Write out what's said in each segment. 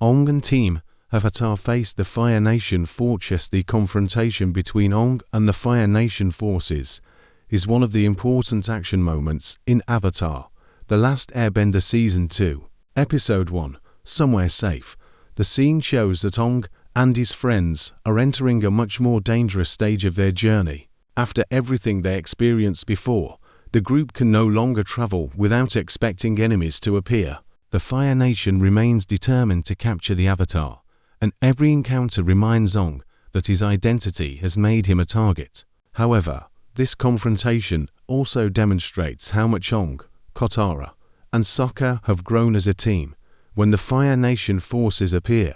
Aang and Team Avatar face the Fire Nation fortress. The confrontation between Aang and the Fire Nation forces is one of the important action moments in Avatar: The Last Airbender Season 2, Episode 1, Somewhere Safe. The scene shows that Aang and his friends are entering a much more dangerous stage of their journey. After everything they experienced before, the group can no longer travel without expecting enemies to appear. The Fire Nation remains determined to capture the Avatar, and every encounter reminds Aang that his identity has made him a target. However, this confrontation also demonstrates how much Aang, Katara, and Sokka have grown as a team. When the Fire Nation forces appear,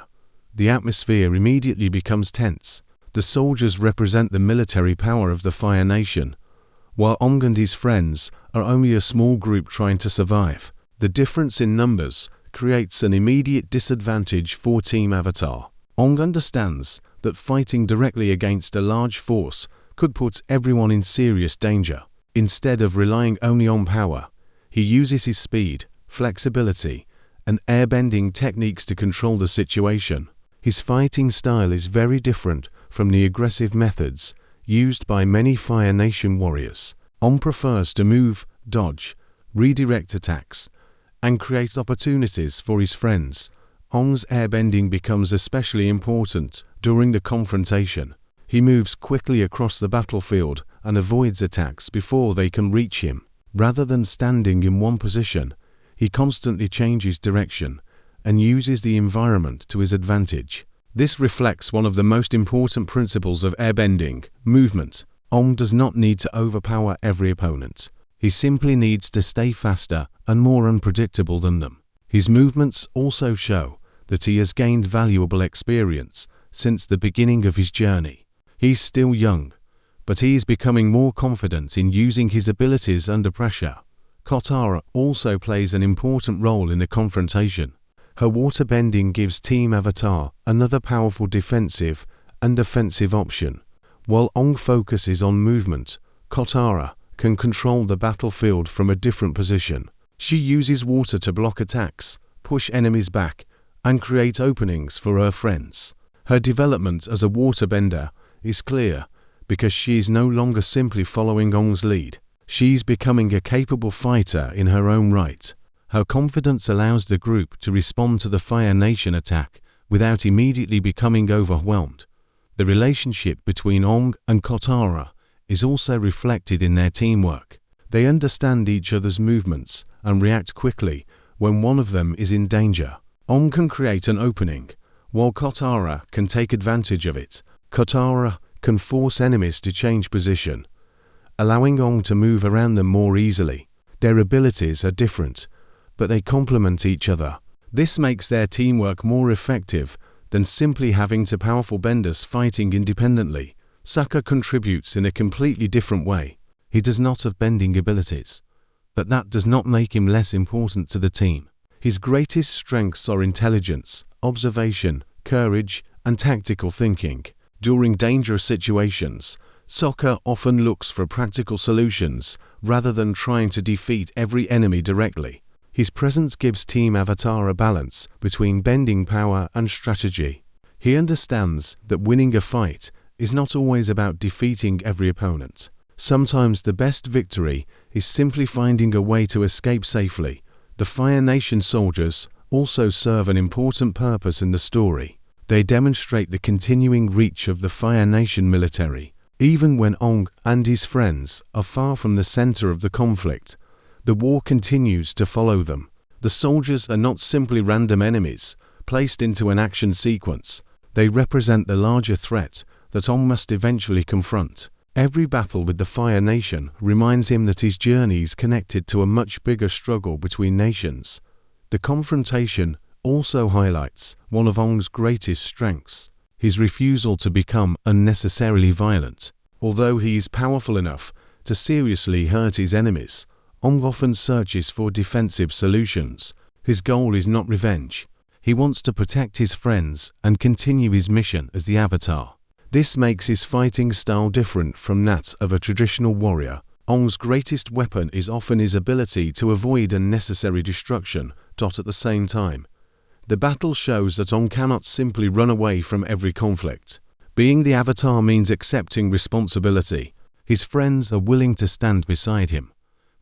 the atmosphere immediately becomes tense. The soldiers represent the military power of the Fire Nation, while Aang and his friends are only a small group trying to survive. The difference in numbers creates an immediate disadvantage for Team Avatar. Aang understands that fighting directly against a large force could put everyone in serious danger. Instead of relying only on power, he uses his speed, flexibility, and airbending techniques to control the situation. His fighting style is very different from the aggressive methods used by many Fire Nation warriors. Aang prefers to move, dodge, redirect attacks, and create opportunities for his friends. Aang's airbending becomes especially important during the confrontation. He moves quickly across the battlefield and avoids attacks before they can reach him. Rather than standing in one position, he constantly changes direction and uses the environment to his advantage. This reflects one of the most important principles of airbending: movement. Aang does not need to overpower every opponent. He simply needs to stay faster and more unpredictable than them. His movements also show that he has gained valuable experience since the beginning of his journey. He's still young, but he is becoming more confident in using his abilities under pressure. Katara also plays an important role in the confrontation. Her waterbending gives Team Avatar another powerful defensive and offensive option. While Aang focuses on movement, Katara can control the battlefield from a different position. She uses water to block attacks, push enemies back, and create openings for her friends. Her development as a waterbender is clear because she is no longer simply following Aang's lead. She's becoming a capable fighter in her own right. Her confidence allows the group to respond to the Fire Nation attack without immediately becoming overwhelmed. The relationship between Aang and Katara is also reflected in their teamwork. They understand each other's movements and react quickly when one of them is in danger. Aang can create an opening, while Katara can take advantage of it. Katara can force enemies to change position, allowing Aang to move around them more easily. Their abilities are different, but they complement each other. This makes their teamwork more effective than simply having two powerful benders fighting independently. Sokka contributes in a completely different way. He does not have bending abilities, but that does not make him less important to the team. His greatest strengths are intelligence, observation, courage, and tactical thinking. During dangerous situations, Sokka often looks for practical solutions rather than trying to defeat every enemy directly. His presence gives Team Avatar a balance between bending power and strategy. He understands that winning a fight is not always about defeating every opponent. Sometimes the best victory is simply finding a way to escape safely. The Fire Nation soldiers also serve an important purpose in the story. They demonstrate the continuing reach of the Fire Nation military. Even when Aang and his friends are far from the center of the conflict, the war continues to follow them. The soldiers are not simply random enemies placed into an action sequence. They represent the larger threat that Aang must eventually confront. Every battle with the Fire Nation reminds him that his journey is connected to a much bigger struggle between nations. The confrontation also highlights one of Aang's greatest strengths: his refusal to become unnecessarily violent. Although he is powerful enough to seriously hurt his enemies, Aang often searches for defensive solutions. His goal is not revenge. He wants to protect his friends and continue his mission as the Avatar. This makes his fighting style different from that of a traditional warrior. Aang's greatest weapon is often his ability to avoid unnecessary destruction, at the same time. The battle shows that Aang cannot simply run away from every conflict. Being the Avatar means accepting responsibility. His friends are willing to stand beside him.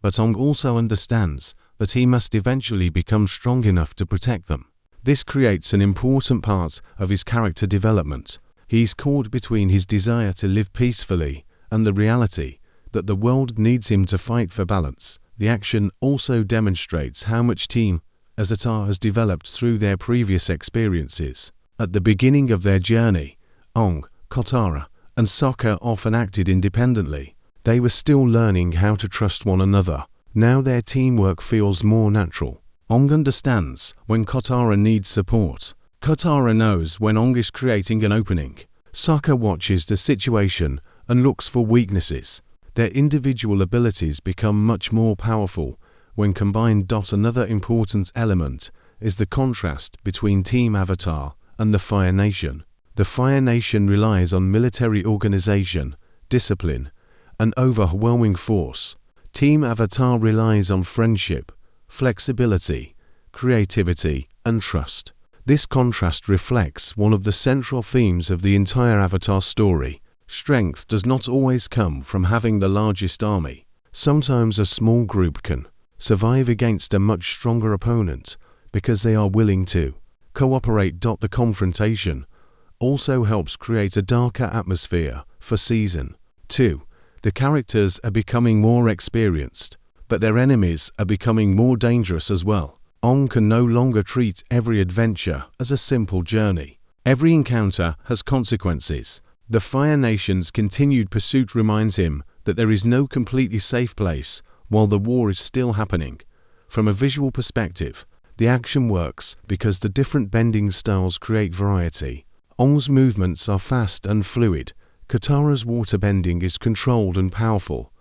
But Aang also understands that he must eventually become strong enough to protect them. This creates an important part of his character development. He is caught between his desire to live peacefully and the reality that the world needs him to fight for balance. The action also demonstrates how much Team Avatar has developed through their previous experiences. At the beginning of their journey, Aang, Katara, and Sokka often acted independently. They were still learning how to trust one another. Now their teamwork feels more natural. Aang understands when Katara needs support. Katara knows when Aang is creating an opening. Sokka watches the situation and looks for weaknesses. Their individual abilities become much more powerful when combined. Another important element is the contrast between Team Avatar and the Fire Nation. The Fire Nation relies on military organization, discipline, and overwhelming force. Team Avatar relies on friendship, flexibility, creativity, and trust. This contrast reflects one of the central themes of the entire Avatar story. Strength does not always come from having the largest army. Sometimes a small group can survive against a much stronger opponent because they are willing to cooperate. The confrontation also helps create a darker atmosphere for Season 2. The characters are becoming more experienced, but their enemies are becoming more dangerous as well. Aang can no longer treat every adventure as a simple journey. Every encounter has consequences. The Fire Nation's continued pursuit reminds him that there is no completely safe place while the war is still happening. From a visual perspective, the action works because the different bending styles create variety. Aang's movements are fast and fluid. Katara's waterbending is controlled and powerful,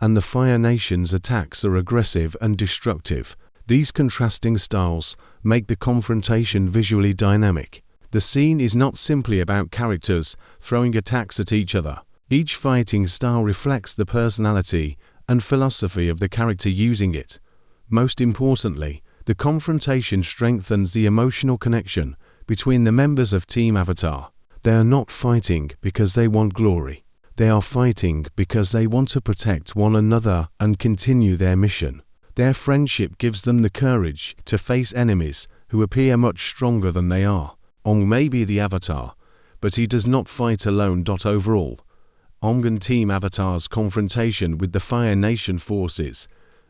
and the Fire Nation's attacks are aggressive and destructive. These contrasting styles make the confrontation visually dynamic. The scene is not simply about characters throwing attacks at each other. Each fighting style reflects the personality and philosophy of the character using it. Most importantly, the confrontation strengthens the emotional connection between the members of Team Avatar. They are not fighting because they want glory. They are fighting because they want to protect one another and continue their mission. Their friendship gives them the courage to face enemies who appear much stronger than they are. Aang may be the Avatar, but he does not fight alone. Overall, Aang and Team Avatar's confrontation with the Fire Nation forces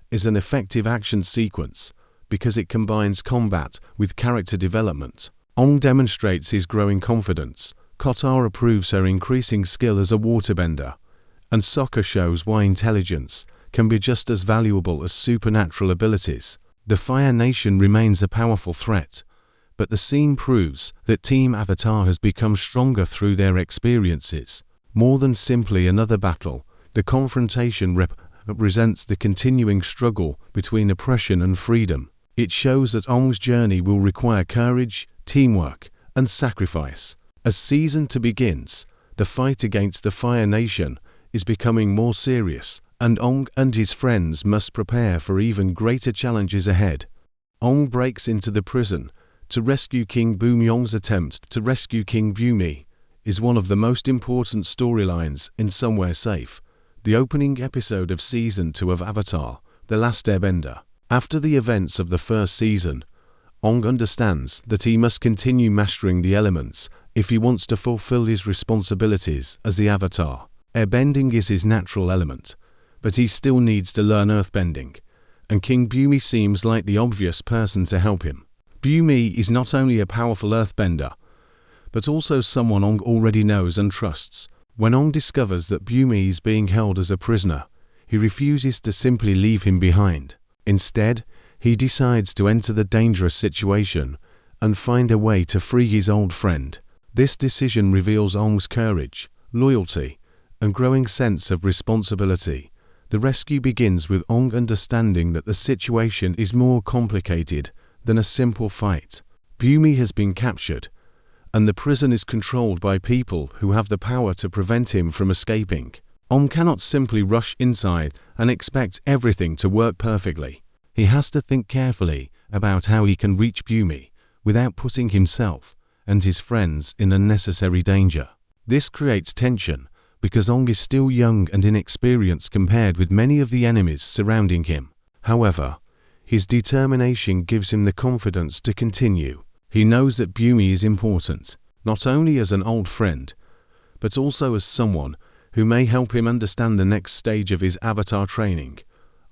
is an effective action sequence because it combines combat with character development. Aang demonstrates his growing confidence. Katara proves her increasing skill as a waterbender, and Sokka shows why intelligence can be just as valuable as supernatural abilities. The Fire Nation remains a powerful threat, but the scene proves that Team Avatar has become stronger through their experiences. More than simply another battle, the confrontation represents the continuing struggle between oppression and freedom. It shows that Aang's journey will require courage, teamwork, and sacrifice. As Season 2 begins, the fight against the Fire Nation is becoming more serious, and Aang and his friends must prepare for even greater challenges ahead. Aang breaks into the prison to rescue King Bumi. Aang's attempt to rescue King Bumi is one of the most important storylines in Somewhere Safe, the opening episode of Season 2 of Avatar, The Last Airbender. After the events of the first season, Aang understands that he must continue mastering the elements if he wants to fulfill his responsibilities as the Avatar. Airbending is his natural element, but he still needs to learn earthbending, and King Bumi seems like the obvious person to help him. Bumi is not only a powerful earthbender, but also someone Aang already knows and trusts. When Aang discovers that Bumi is being held as a prisoner, he refuses to simply leave him behind. Instead, he decides to enter the dangerous situation and find a way to free his old friend. This decision reveals Aang's courage, loyalty, and growing sense of responsibility. The rescue begins with Aang understanding that the situation is more complicated than a simple fight. Bumi has been captured, and the prison is controlled by people who have the power to prevent him from escaping. Aang cannot simply rush inside and expect everything to work perfectly. He has to think carefully about how he can reach Bumi without putting himself and his friends in unnecessary danger. This creates tension because Aang is still young and inexperienced compared with many of the enemies surrounding him. However, his determination gives him the confidence to continue. He knows that Bumi is important, not only as an old friend, but also as someone who may help him understand the next stage of his avatar training.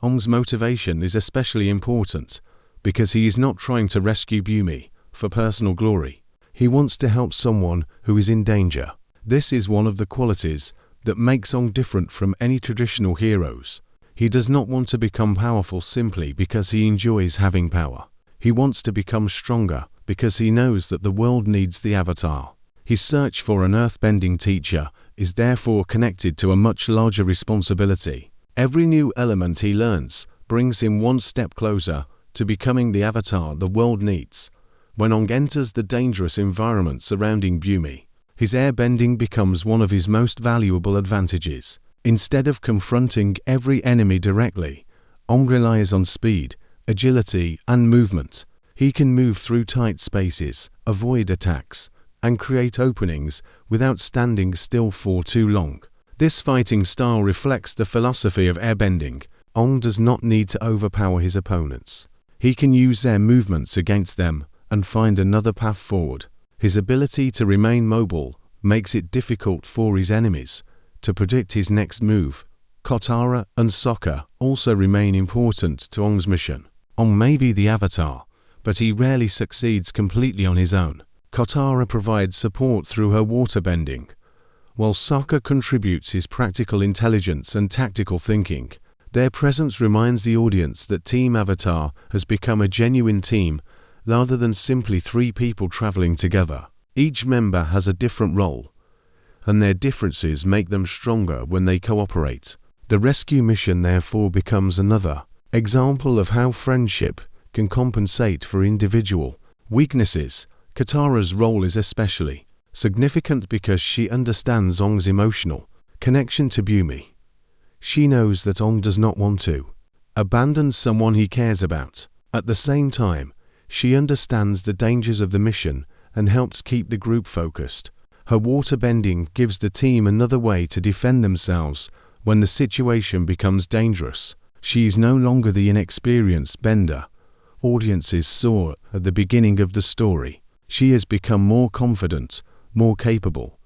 Aang's motivation is especially important because he is not trying to rescue Bumi for personal glory. He wants to help someone who is in danger. This is one of the qualities that makes Aang different from any traditional heroes. He does not want to become powerful simply because he enjoys having power. He wants to become stronger because he knows that the world needs the Avatar. His search for an earthbending teacher is therefore connected to a much larger responsibility. Every new element he learns brings him one step closer to becoming the Avatar the world needs. When Aang enters the dangerous environment surrounding Bumi, his airbending becomes one of his most valuable advantages. Instead of confronting every enemy directly, Aang relies on speed, agility, and movement. He can move through tight spaces, avoid attacks, and create openings without standing still for too long. This fighting style reflects the philosophy of airbending. Aang does not need to overpower his opponents. He can use their movements against them and find another path forward. His ability to remain mobile makes it difficult for his enemies to predict his next move. Katara and Sokka also remain important to Aang's mission. Aang may be the Avatar, but he rarely succeeds completely on his own. Katara provides support through her waterbending, while Sokka contributes his practical intelligence and tactical thinking. Their presence reminds the audience that Team Avatar has become a genuine team rather than simply three people traveling together. Each member has a different role, and their differences make them stronger when they cooperate. The rescue mission therefore becomes another example of how friendship can compensate for individual weaknesses. Katara's role is especially significant because she understands Aang's emotional connection to Bumi. She knows that Aang does not want to abandon someone he cares about. At the same time, she understands the dangers of the mission and helps keep the group focused. Her waterbending gives the team another way to defend themselves when the situation becomes dangerous. She is no longer the inexperienced bender audiences saw at the beginning of the story. She has become more confident, more capable,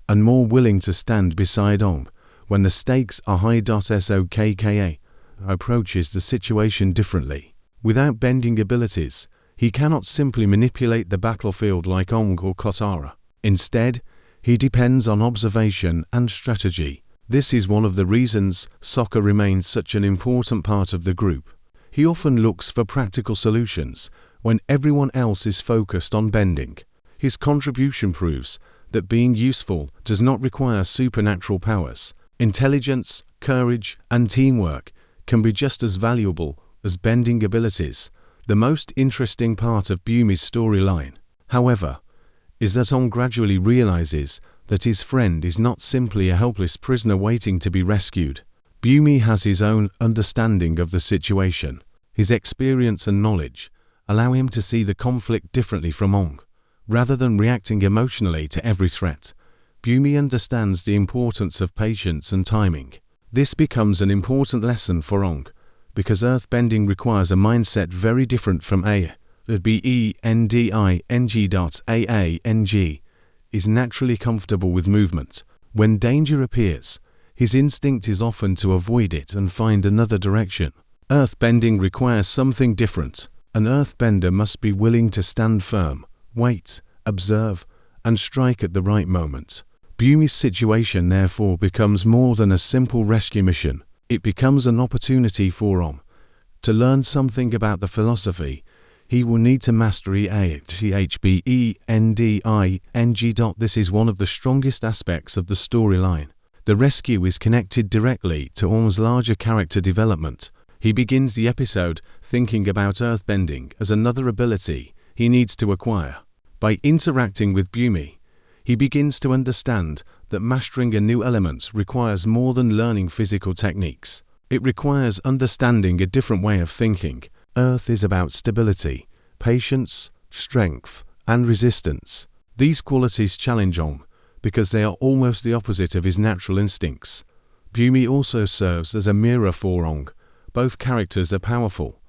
and more willing to stand beside Aang when the stakes are high. Sokka approaches the situation differently. Without bending abilities, he cannot simply manipulate the battlefield like Aang or Katara. Instead, he depends on observation and strategy. This is one of the reasons Sokka remains such an important part of the group. He often looks for practical solutions when everyone else is focused on bending. His contribution proves that being useful does not require supernatural powers. Intelligence, courage, and teamwork can be just as valuable as bending abilities. The most interesting part of Bumi's storyline, however, is that Aang gradually realizes that his friend is not simply a helpless prisoner waiting to be rescued. Bumi has his own understanding of the situation. His experience and knowledge allow him to see the conflict differently from Aang. Rather than reacting emotionally to every threat, Bumi understands the importance of patience and timing. This becomes an important lesson for Aang, because earthbending requires a mindset very different from Aang. Aang is naturally comfortable with movement. When danger appears, his instinct is often to avoid it and find another direction. Earthbending requires something different. An earthbender must be willing to stand firm, wait, observe, and strike at the right moment. Bumi's situation therefore becomes more than a simple rescue mission. It becomes an opportunity for Aang to learn something about the philosophy he will need to master earthbending. This is one of the strongest aspects of the storyline. The rescue is connected directly to Aang's larger character development. He begins the episode thinking about earthbending as another ability he needs to acquire. By interacting with Bumi, he begins to understand that mastering a new element requires more than learning physical techniques. It requires understanding a different way of thinking. Earth is about stability, patience, strength, and resistance. These qualities challenge Aang because they are almost the opposite of his natural instincts. Bumi also serves as a mirror for Aang. Both characters are powerful,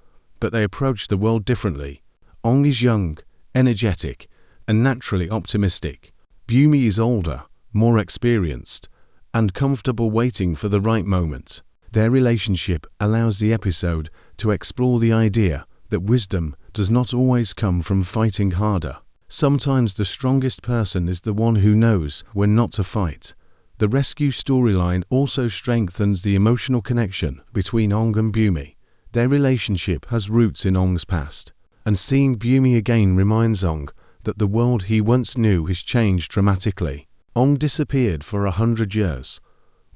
but they approach the world differently. Aang is young, energetic, and naturally optimistic. Bumi is older, more experienced, and comfortable waiting for the right moment. Their relationship allows the episode to explore the idea that wisdom does not always come from fighting harder. Sometimes the strongest person is the one who knows when not to fight. The rescue storyline also strengthens the emotional connection between Aang and Bumi. Their relationship has roots in Aang's past, and seeing Bumi again reminds Aang that the world he once knew has changed dramatically. Aang disappeared for 100 years,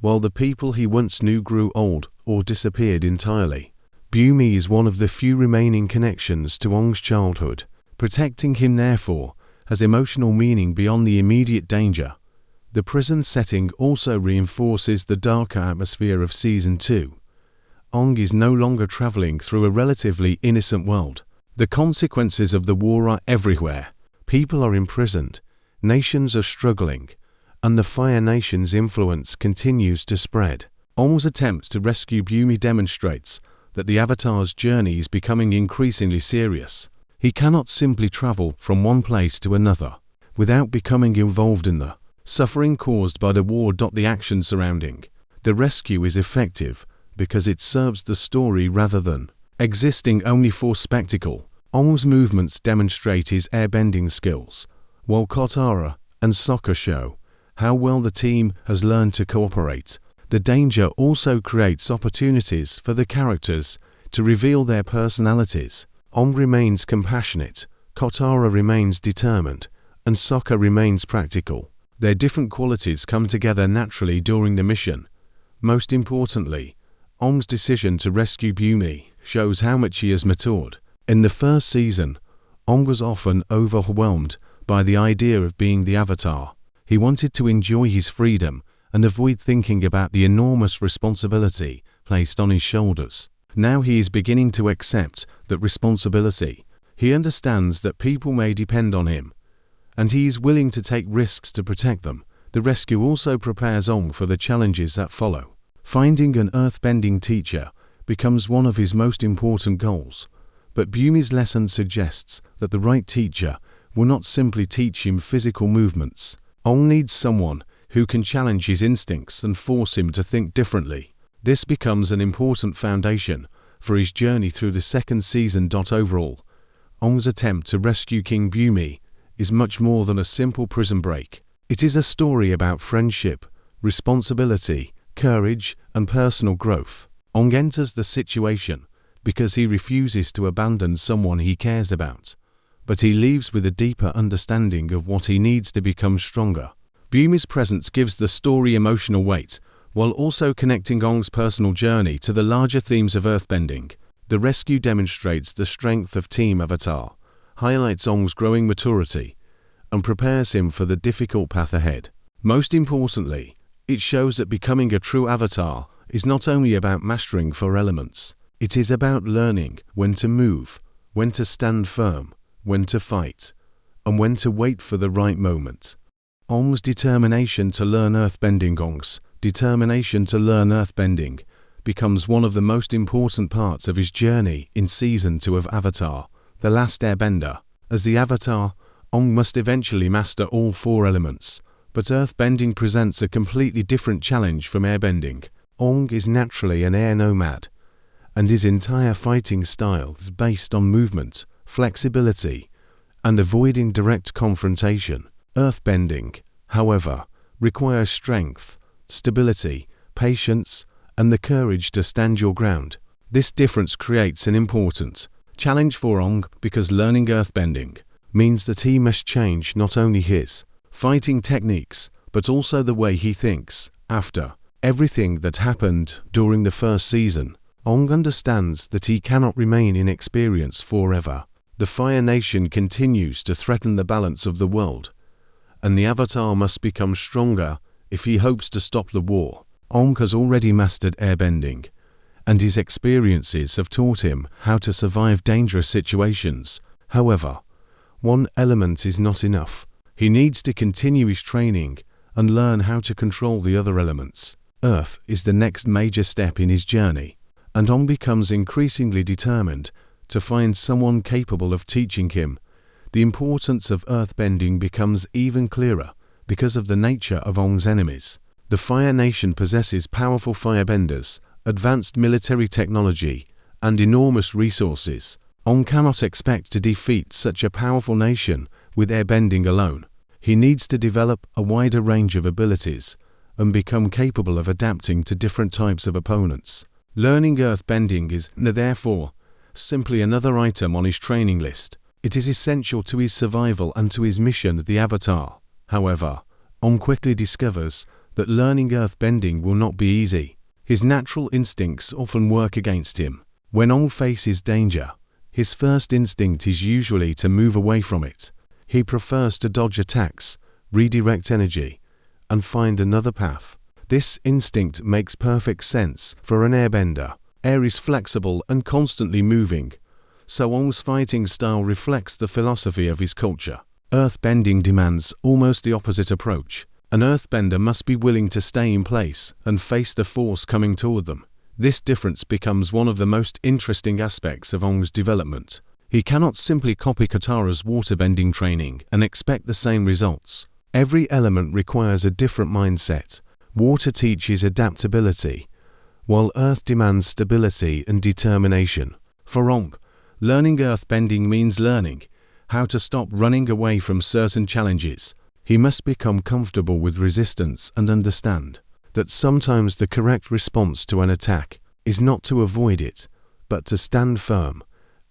while the people he once knew grew old or disappeared entirely. Bumi is one of the few remaining connections to Aang's childhood. Protecting him, therefore, has emotional meaning beyond the immediate danger. The prison setting also reinforces the darker atmosphere of Season 2. Aang is no longer traveling through a relatively innocent world. The consequences of the war are everywhere. People are imprisoned, nations are struggling, and the Fire Nation's influence continues to spread. Aang's attempt to rescue Bumi demonstrates that the Avatar's journey is becoming increasingly serious. He cannot simply travel from one place to another without becoming involved in the suffering caused by the war. The action surrounding the rescue is effective because it serves the story rather than existing only for spectacle. Aang's movements demonstrate his airbending skills, while Katara and Sokka show how well the team has learned to cooperate. The danger also creates opportunities for the characters to reveal their personalities. Aang remains compassionate, Katara remains determined, and Sokka remains practical. Their different qualities come together naturally during the mission. Most importantly, Aang's decision to rescue Bumi shows how much he has matured. In the first season, Aang was often overwhelmed by the idea of being the Avatar. He wanted to enjoy his freedom and avoid thinking about the enormous responsibility placed on his shoulders. Now he is beginning to accept that responsibility. He understands that people may depend on him, and he is willing to take risks to protect them. The rescue also prepares Aang for the challenges that follow. Finding an earthbending teacher becomes one of his most important goals, but Bumi's lesson suggests that the right teacher will not simply teach him physical movements. Aang needs someone who can challenge his instincts and force him to think differently. This becomes an important foundation for his journey through the second season. Overall, Aang's attempt to rescue King Bumi is much more than a simple prison break. It is a story about friendship, responsibility, courage, and personal growth. Aang enters the situation because he refuses to abandon someone he cares about, but he leaves with a deeper understanding of what he needs to become stronger. Bumi's presence gives the story emotional weight, while also connecting Aang's personal journey to the larger themes of earthbending. The rescue demonstrates the strength of Team Avatar, highlights Aang's growing maturity, and prepares him for the difficult path ahead. Most importantly, it shows that becoming a true Avatar is not only about mastering 4 elements. It is about learning when to move, when to stand firm, when to fight, and when to wait for the right moment. Aang's determination to learn earthbending becomes one of the most important parts of his journey in Season 2 of Avatar, The Last Airbender. As the Avatar, Aang must eventually master all 4 elements, but earthbending presents a completely different challenge from airbending. Aang is naturally an air nomad, and his entire fighting style is based on movement, flexibility, and avoiding direct confrontation. Earthbending, however, requires strength, stability, patience, and the courage to stand your ground. This difference creates an important challenge for Aang because learning earthbending means that he must change not only his fighting techniques, but also the way he thinks. After everything that happened during the first season, Aang understands that he cannot remain inexperienced forever. The Fire Nation continues to threaten the balance of the world, and the Avatar must become stronger if he hopes to stop the war. Aang has already mastered airbending, and his experiences have taught him how to survive dangerous situations. However, one element is not enough. He needs to continue his training and learn how to control the other elements. Earth is the next major step in his journey, and Aang becomes increasingly determined to find someone capable of teaching him. The importance of earthbending becomes even clearer because of the nature of Aang's enemies. The Fire Nation possesses powerful firebenders, advanced military technology, and enormous resources. Aang cannot expect to defeat such a powerful nation with airbending alone. He needs to develop a wider range of abilities and become capable of adapting to different types of opponents. Learning earthbending is, therefore, simply another item on his training list. It is essential to his survival and to his mission, the Avatar. However, Aang quickly discovers that learning earthbending will not be easy. His natural instincts often work against him. When Aang faces danger, his first instinct is usually to move away from it. He prefers to dodge attacks, redirect energy, and find another path. This instinct makes perfect sense for an airbender. Air is flexible and constantly moving, so Aang's fighting style reflects the philosophy of his culture. Earthbending demands almost the opposite approach. An earthbender must be willing to stay in place and face the force coming toward them. This difference becomes one of the most interesting aspects of Aang's development. He cannot simply copy Katara's waterbending training and expect the same results. Every element requires a different mindset. Water teaches adaptability, while earth demands stability and determination. For Aang, learning earthbending means learning how to stop running away from certain challenges. He must become comfortable with resistance and understand that sometimes the correct response to an attack is not to avoid it, but to stand firm.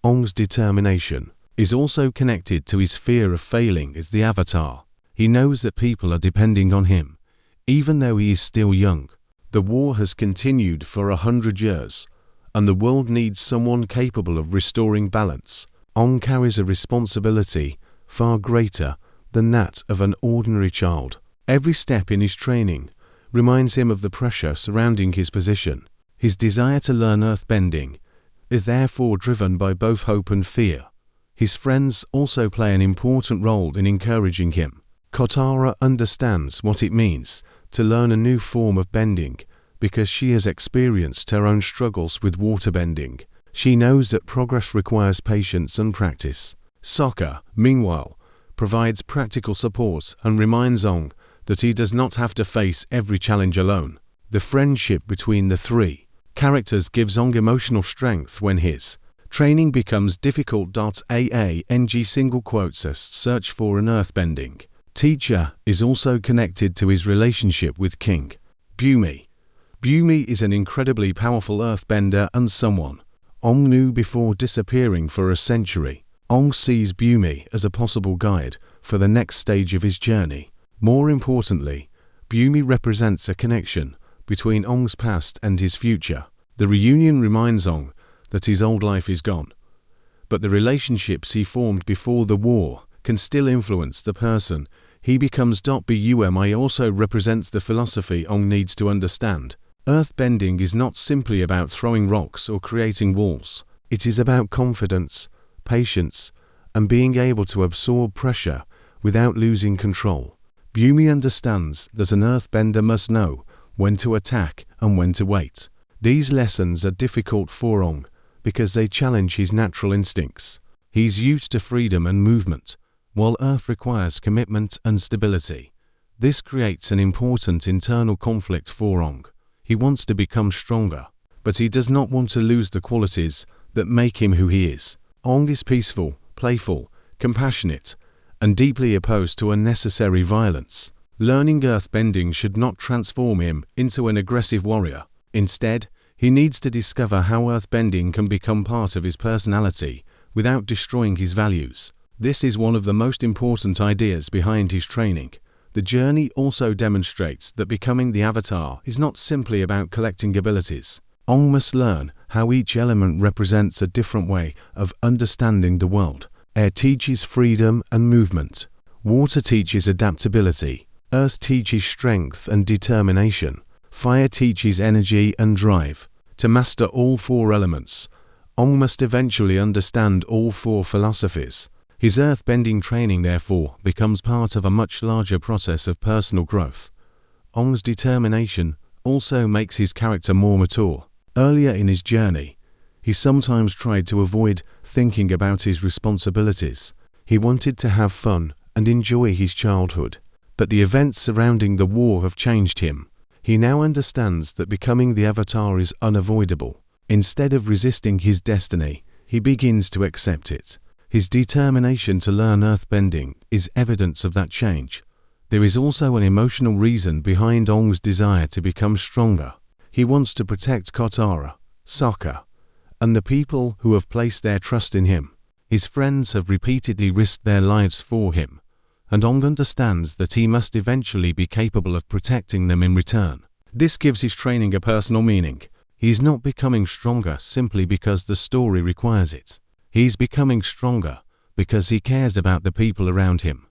Aang's determination is also connected to his fear of failing as the Avatar. He knows that people are depending on him, even though he is still young. The war has continued for 100 years, and the world needs someone capable of restoring balance. Aang carries a responsibility far greater than that of an ordinary child. Every step in his training reminds him of the pressure surrounding his position. His desire to learn earthbending is therefore driven by both hope and fear. His friends also play an important role in encouraging him. Katara understands what it means to learn a new form of bending because she has experienced her own struggles with waterbending. She knows that progress requires patience and practice. Sokka, meanwhile, provides practical support and reminds Aang that he does not have to face every challenge alone. The friendship between the three characters gives Aang emotional strength when his training becomes difficult. Aang single quotes us search for an earthbending teacher is also connected to his relationship with King Bumi. Bumi is an incredibly powerful earthbender and someone Aang knew before disappearing for a century. Aang sees Bumi as a possible guide for the next stage of his journey. More importantly, Bumi represents a connection between Aang's past and his future. The reunion reminds Aang that his old life is gone, but the relationships he formed before the war can still influence the person he becomes. Bumi also represents the philosophy Aang needs to understand. Earthbending is not simply about throwing rocks or creating walls. It is about confidence, patience, and being able to absorb pressure without losing control. Bumi understands that an earthbender must know when to attack and when to wait. These lessons are difficult for Aang because they challenge his natural instincts. He's used to freedom and movement, while earth requires commitment and stability. This creates an important internal conflict for Aang. He wants to become stronger, but he does not want to lose the qualities that make him who he is. Aang is peaceful, playful, compassionate, and deeply opposed to unnecessary violence. Learning earthbending should not transform him into an aggressive warrior. Instead, he needs to discover how earthbending can become part of his personality without destroying his values. This is one of the most important ideas behind his training. The journey also demonstrates that becoming the Avatar is not simply about collecting abilities. Aang must learn how each element represents a different way of understanding the world. Air teaches freedom and movement. Water teaches adaptability. Earth teaches strength and determination. Fire teaches energy and drive. To master all four elements, Aang must eventually understand all four philosophies. His earthbending training, therefore, becomes part of a much larger process of personal growth. Aang's determination also makes his character more mature. Earlier in his journey, he sometimes tried to avoid thinking about his responsibilities. He wanted to have fun and enjoy his childhood. But the events surrounding the war have changed him. He now understands that becoming the Avatar is unavoidable. Instead of resisting his destiny, he begins to accept it. His determination to learn earthbending is evidence of that change. There is also an emotional reason behind Aang's desire to become stronger. He wants to protect Katara, Sokka, and the people who have placed their trust in him. His friends have repeatedly risked their lives for him, and Aang understands that he must eventually be capable of protecting them in return. This gives his training a personal meaning. He is not becoming stronger simply because the story requires it. He is becoming stronger because he cares about the people around him.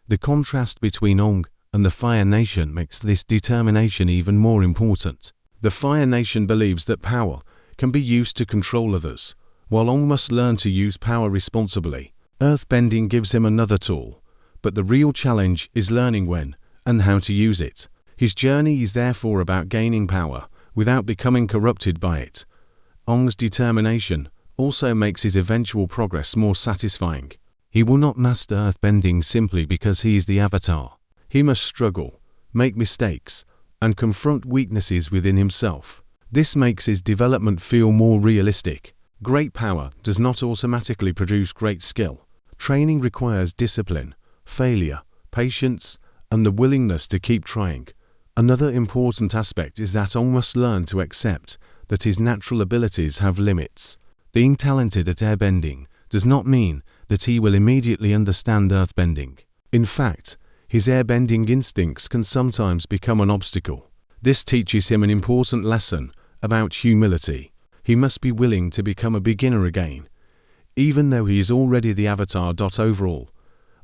The contrast between Aang and the Fire Nation makes this determination even more important. The Fire Nation believes that power can be used to control others, while Aang must learn to use power responsibly. Earthbending gives him another tool, but the real challenge is learning when and how to use it. His journey is therefore about gaining power without becoming corrupted by it. Aang's determination also makes his eventual progress more satisfying. He will not master earthbending simply because he is the Avatar. He must struggle, make mistakes, and confront weaknesses within himself. This makes his development feel more realistic. Great power does not automatically produce great skill. Training requires discipline, failure, patience, and the willingness to keep trying. Another important aspect is that Aang must learn to accept that his natural abilities have limits. Being talented at airbending does not mean that he will immediately understand earthbending. In fact, his airbending instincts can sometimes become an obstacle. This teaches him an important lesson about humility. He must be willing to become a beginner again, even though he is already the Avatar. Overall,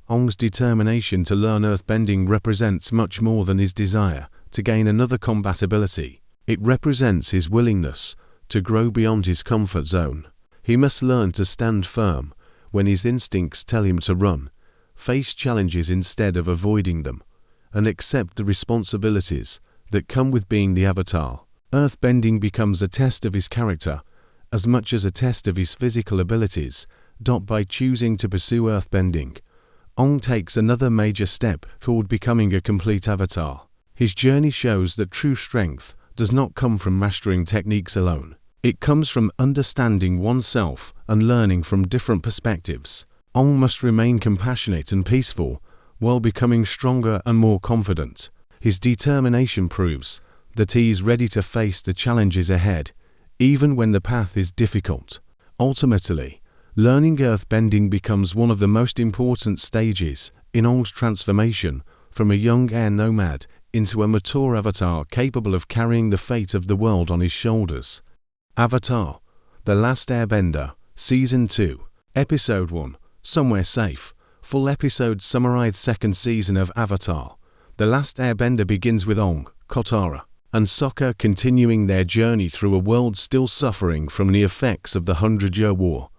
Aang's determination to learn earthbending represents much more than his desire to gain another combat ability. It represents his willingness to grow beyond his comfort zone. He must learn to stand firm when his instincts tell him to run, face challenges instead of avoiding them, and accept the responsibilities that come with being the Avatar. Earthbending becomes a test of his character as much as a test of his physical abilities. By choosing to pursue earthbending, Aang takes another major step toward becoming a complete Avatar. His journey shows that true strength does not come from mastering techniques alone. It comes from understanding oneself and learning from different perspectives. Aang must remain compassionate and peaceful while becoming stronger and more confident. His determination proves that he is ready to face the challenges ahead, even when the path is difficult. Ultimately, learning earthbending becomes one of the most important stages in Aang's transformation from a young air nomad into a mature Avatar capable of carrying the fate of the world on his shoulders. Avatar: The Last Airbender, Season 2, Episode 1, Somewhere Safe. Full episode summarize second season of Avatar: The Last Airbender begins with Aang, Katara, and Sokka continuing their journey through a world still suffering from the effects of the 100-Year War.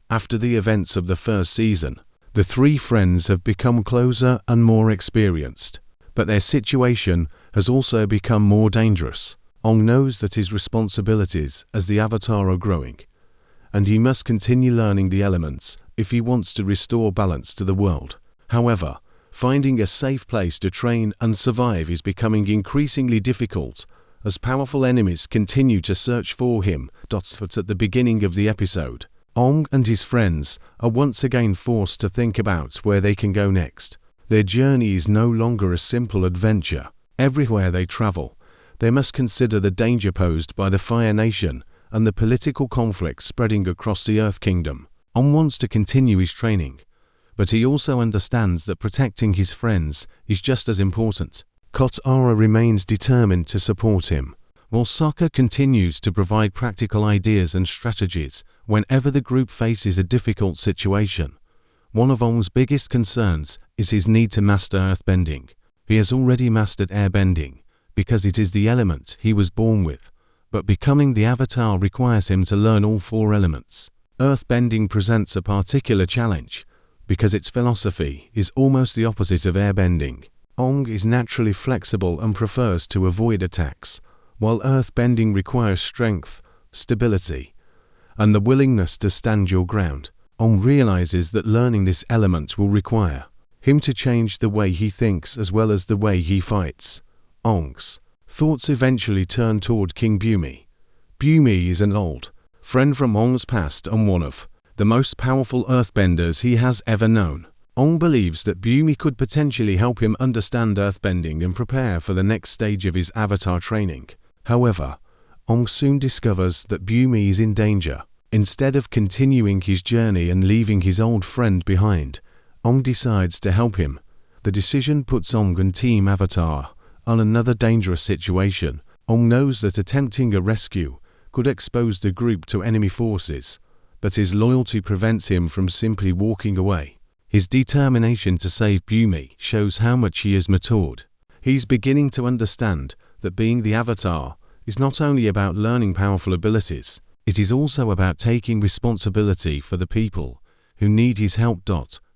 After the events of the first season, the three friends have become closer and more experienced, but their situation has also become more dangerous. Aang knows that his responsibilities as the Avatar are growing, and he must continue learning the elements if he wants to restore balance to the world. However, finding a safe place to train and survive is becoming increasingly difficult as powerful enemies continue to search for him. But at the beginning of the episode, Aang and his friends are once again forced to think about where they can go next. Their journey is no longer a simple adventure. Everywhere they travel, they must consider the danger posed by the Fire Nation and the political conflict spreading across the Earth Kingdom. Aang wants to continue his training, but he also understands that protecting his friends is just as important. Katara remains determined to support him, while Sokka continues to provide practical ideas and strategies whenever the group faces a difficult situation. One of Aang's biggest concerns is his need to master earthbending. He has already mastered airbending because it is the element he was born with, but becoming the Avatar requires him to learn all four elements. Earthbending presents a particular challenge because its philosophy is almost the opposite of airbending. Aang is naturally flexible and prefers to avoid attacks, while earthbending requires strength, stability, and the willingness to stand your ground. Aang realizes that learning this element will require him to change the way he thinks as well as the way he fights. Aang's thoughts eventually turn toward King Bumi. Bumi is an old friend from Aang's past and one of the most powerful earthbenders he has ever known. Aang believes that Bumi could potentially help him understand earthbending and prepare for the next stage of his avatar training. However, Aang soon discovers that Bumi is in danger. Instead of continuing his journey and leaving his old friend behind, Aang decides to help him. The decision puts Aang and Team Avatar on another dangerous situation. Aang knows that attempting a rescue could expose the group to enemy forces, but his loyalty prevents him from simply walking away. His determination to save Bumi shows how much he has matured. He's beginning to understand that being the Avatar is not only about learning powerful abilities, it is also about taking responsibility for the people who need his help.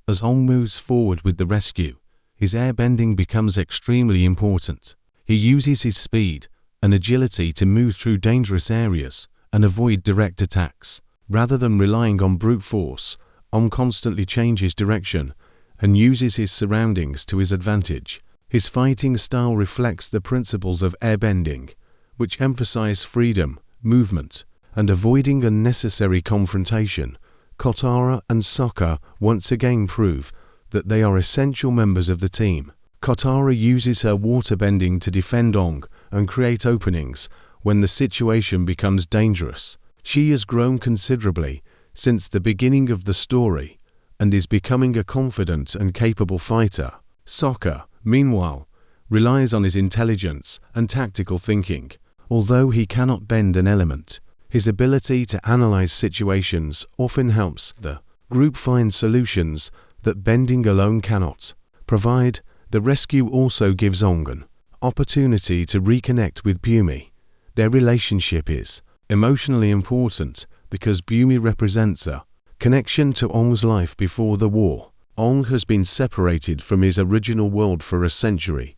As Aang moves forward with the rescue, his airbending becomes extremely important. He uses his speed and agility to move through dangerous areas and avoid direct attacks. Rather than relying on brute force, Aang constantly changes direction and uses his surroundings to his advantage. His fighting style reflects the principles of airbending, which emphasize freedom, movement, and avoiding unnecessary confrontation. Katara and Sokka once again prove that they are essential members of the team. Katara uses her waterbending to defend Aang and create openings when the situation becomes dangerous. She has grown considerably since the beginning of the story and is becoming a confident and capable fighter. Sokka, meanwhile, relies on his intelligence and tactical thinking. Although he cannot bend an element, his ability to analyze situations often helps the group find solutions that bending alone cannot provide. The rescue also gives Aang an opportunity to reconnect with Bumi. Their relationship is emotionally important because Bumi represents a connection to Aang's life before the war. Aang has been separated from his original world for a century,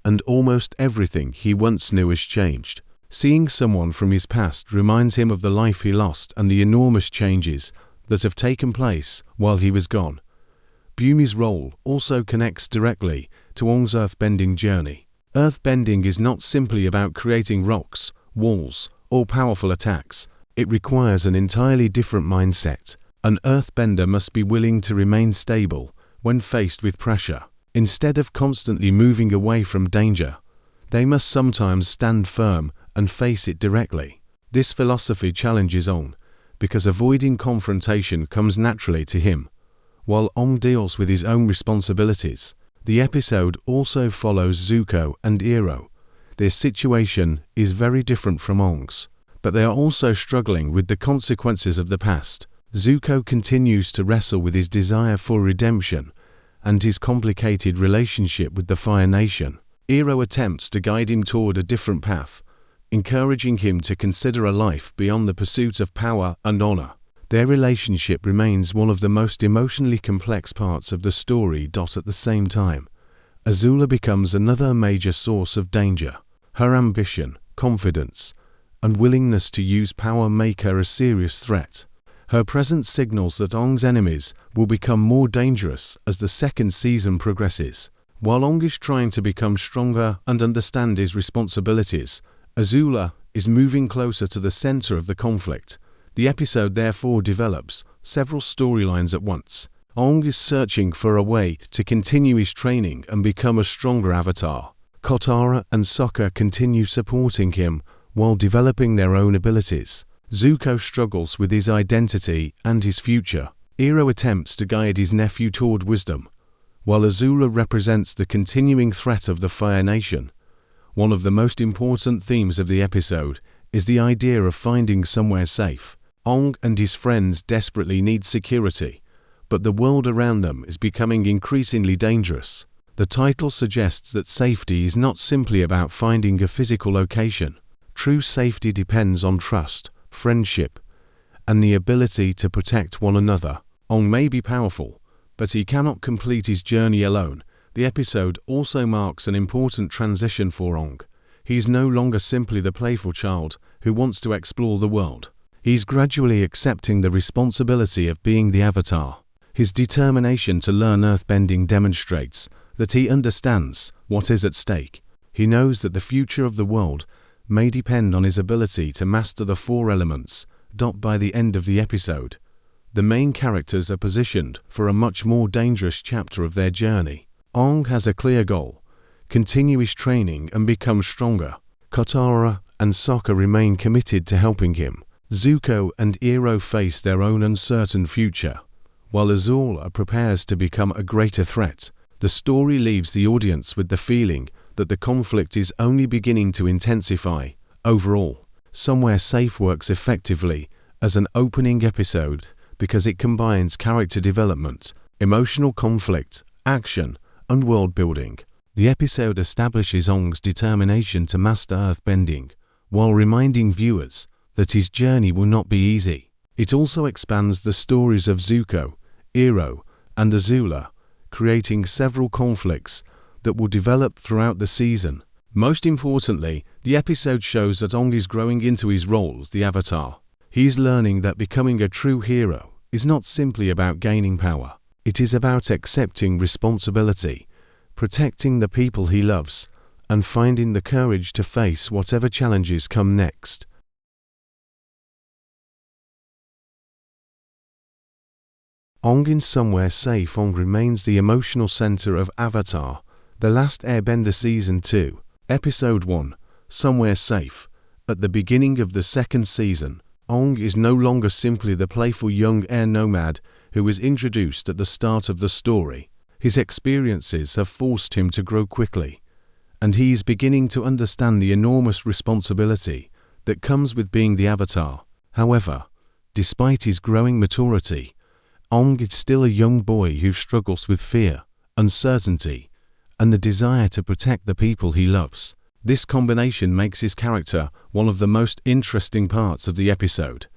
and almost everything he once knew has changed. Seeing someone from his past reminds him of the life he lost and the enormous changes that have taken place while he was gone. Bumi's role also connects directly to Aang's earthbending journey. Earthbending is not simply about creating rocks, walls, or powerful attacks. It requires an entirely different mindset. An earthbender must be willing to remain stable when faced with pressure. Instead of constantly moving away from danger, they must sometimes stand firm and face it directly. This philosophy challenges Aang because avoiding confrontation comes naturally to him, while Aang deals with his own responsibilities. The episode also follows Zuko and Iroh. Their situation is very different from Aang's, but they are also struggling with the consequences of the past. Zuko continues to wrestle with his desire for redemption and his complicated relationship with the Fire Nation. Iroh attempts to guide him toward a different path, encouraging him to consider a life beyond the pursuit of power and honor. Their relationship remains one of the most emotionally complex parts of the story. At the same time, Azula becomes another major source of danger. Her ambition, confidence, and willingness to use power make her a serious threat. Her presence signals that Aang's enemies will become more dangerous as the second season progresses. While Aang is trying to become stronger and understand his responsibilities, Azula is moving closer to the center of the conflict. The episode therefore develops several storylines at once. Aang is searching for a way to continue his training and become a stronger avatar. Katara and Sokka continue supporting him while developing their own abilities. Zuko struggles with his identity and his future. Iroh attempts to guide his nephew toward wisdom, while Azula represents the continuing threat of the Fire Nation. One of the most important themes of the episode is the idea of finding somewhere safe. Aang and his friends desperately need security, but the world around them is becoming increasingly dangerous. The title suggests that safety is not simply about finding a physical location. True safety depends on trust, friendship, and the ability to protect one another. Aang may be powerful, but he cannot complete his journey alone. The episode also marks an important transition for Aang. He is no longer simply the playful child who wants to explore the world. He's gradually accepting the responsibility of being the Avatar. His determination to learn earthbending demonstrates that he understands what is at stake. He knows that the future of the world may depend on his ability to master the four elements. By the end of the episode, the main characters are positioned for a much more dangerous chapter of their journey. Aang has a clear goal: continue his training and become stronger. Katara and Sokka remain committed to helping him. Zuko and Iroh face their own uncertain future, while Azula prepares to become a greater threat. The story leaves the audience with the feeling that the conflict is only beginning to intensify. Overall, Somewhere Safe works effectively as an opening episode because it combines character development, emotional conflict, action, and world building. The episode establishes Aang's determination to master earthbending, while reminding viewers that his journey will not be easy. It also expands the stories of Zuko, Iroh, and Azula, creating several conflicts that will develop throughout the season. Most importantly, the episode shows that Aang is growing into his role as the Avatar. He is learning that becoming a true hero is not simply about gaining power. It is about accepting responsibility, protecting the people he loves, and finding the courage to face whatever challenges come next. Aang in Somewhere Safe. Aang remains the emotional center of Avatar: The Last Airbender Season 2, Episode 1, Somewhere Safe. At the beginning of the second season, Aang is no longer simply the playful young air nomad who was introduced at the start of the story. His experiences have forced him to grow quickly, and he is beginning to understand the enormous responsibility that comes with being the Avatar. However, despite his growing maturity, Aang is still a young boy who struggles with fear, uncertainty, and the desire to protect the people he loves. This combination makes his character one of the most interesting parts of the episode.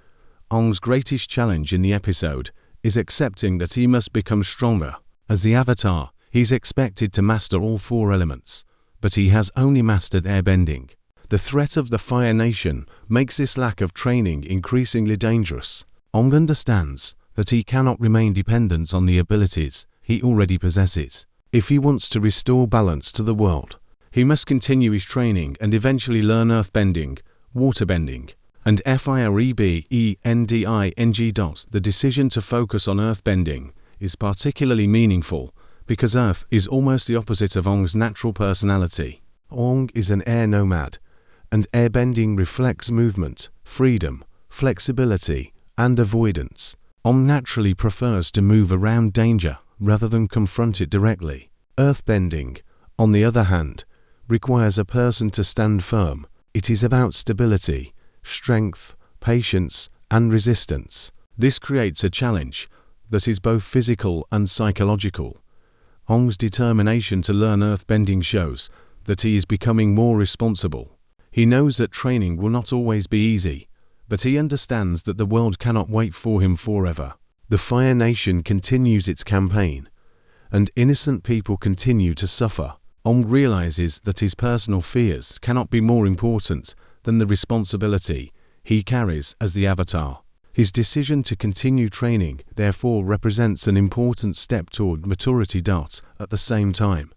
Aang's greatest challenge in the episode is accepting that he must become stronger. As the Avatar, he's expected to master all four elements, but he has only mastered airbending. The threat of the Fire Nation makes this lack of training increasingly dangerous. Aang understands that he cannot remain dependent on the abilities he already possesses. If he wants to restore balance to the world, he must continue his training and eventually learn earthbending, waterbending, and firebending. The decision to focus on earthbending is particularly meaningful because Earth is almost the opposite of Aang's natural personality. Aang is an air nomad, and airbending reflects movement, freedom, flexibility, and avoidance. Aang naturally prefers to move around danger rather than confront it directly. Earthbending, on the other hand, requires a person to stand firm. It is about stability, strength, patience, and resistance. This creates a challenge that is both physical and psychological. Aang's determination to learn earthbending shows that he is becoming more responsible. He knows that training will not always be easy, but he understands that the world cannot wait for him forever. The Fire Nation continues its campaign, and innocent people continue to suffer. Aang realizes that his personal fears cannot be more important than the responsibility he carries as the Avatar. His decision to continue training therefore represents an important step toward maturity. At the same time,